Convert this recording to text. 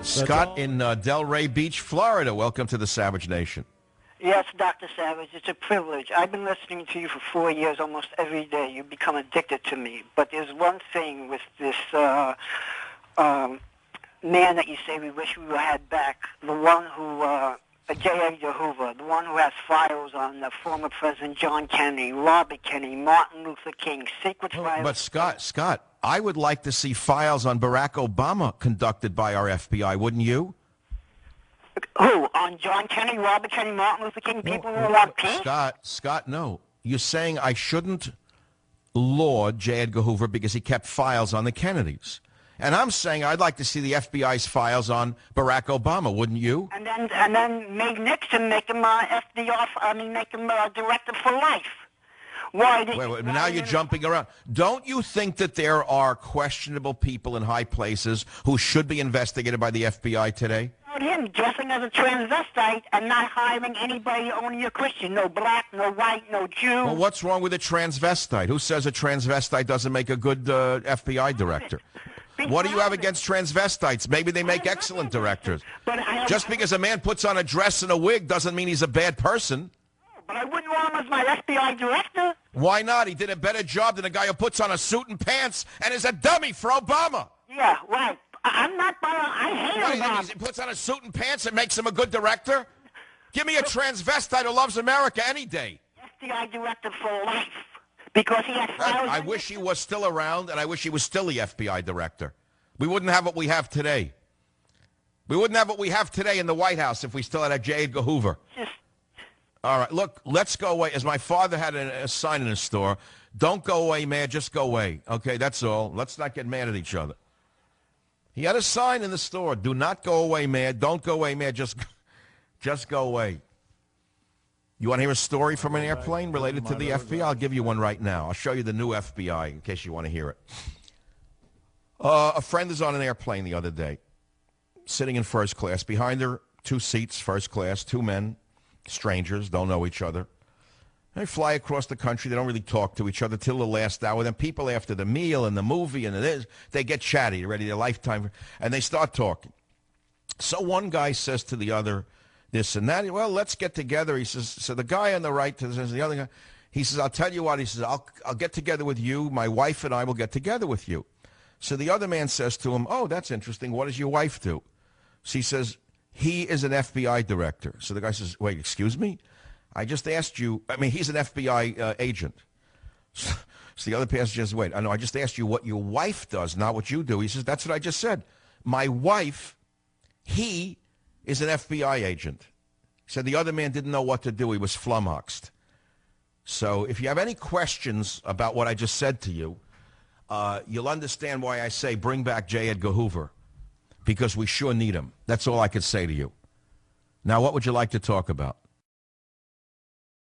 Scott in Delray Beach, Florida. Welcome to the Savage Nation. Yes, Dr. Savage, it's a privilege. I've been listening to you for 4 years almost every day. You become addicted to me. But there's one thing with this man that you say we wish we had back, the one who, J. Edgar Hoover, the one who has files on the former President John Kennedy, Robert Kennedy, Martin Luther King, secret files. But Scott, I would like to see files on Barack Obama conducted by our FBI, wouldn't you? Who? On John Kennedy, Robert Kennedy, Martin Luther King, people who want peace? Scott, no. You're saying I shouldn't laud J. Edgar Hoover because he kept files on the Kennedys. And I'm saying I'd like to see the FBI's files on Barack Obama, wouldn't you? And then make Nixon, make him make him director for life. Wait, now you're jumping around. Don't you think that there are questionable people in high places who should be investigated by the FBI today? Him dressing as a transvestite and not hiring anybody only a Christian. No black, no white, no Jew. Well, what's wrong with a transvestite? Who says a transvestite doesn't make a good FBI director? What do you have against transvestites? Maybe they make excellent directors. Just because a man puts on a dress and a wig doesn't mean he's a bad person. But I wouldn't want him as my FBI director. Why not? He did a better job than a guy who puts on a suit and pants and is a dummy for Obama. Yeah, right. I'm not I hate Obama. He puts on a suit and pants and makes him a good director? Give me a transvestite who loves America any day. FBI director for life. Because he has files. I wish he was still around, and I wish he was still the FBI director. We wouldn't have what we have today. We wouldn't have what we have today in the White House if we still had a J. Edgar Hoover. All right, look, let's go away. As my father had a sign in his store, don't go away, man, just go away. Okay, that's all. Let's not get mad at each other. He had a sign in the store, do not go away, man. Don't go away, man, just go away. You want to hear a story from an airplane related to the FBI? I'll give you one right now. I'll show you the new FBI in case you want to hear it. A friend is on an airplane the other day, sitting in first class. Behind her, 2 seats, first class, 2 men, strangers, don't know each other. They fly across the country. They don't really talk to each other till the last hour. Then people after the meal and the movie and this, they get chatty, ready their lifetime, and they start talking. So one guy says to the other this and that. Well, let's get together. He says, so the guy on the right says the other guy, he says, I'll tell you what. He says, I'll get together with you. My wife and I will get together with you. So the other man says to him, oh, that's interesting. What does your wife do? So he says, he is an FBI director. So the guy says, wait, excuse me? I just asked you, he's an FBI agent. So the other passenger says, wait, I know, I just asked you what your wife does, not what you do. He says, that's what I just said. My wife, he is an FBI agent. He said the other man didn't know what to do. He was flummoxed. So if you have any questions about what I just said to you, you'll understand why I say bring back J. Edgar Hoover, because we sure need him. That's all I could say to you. Now, what would you like to talk about?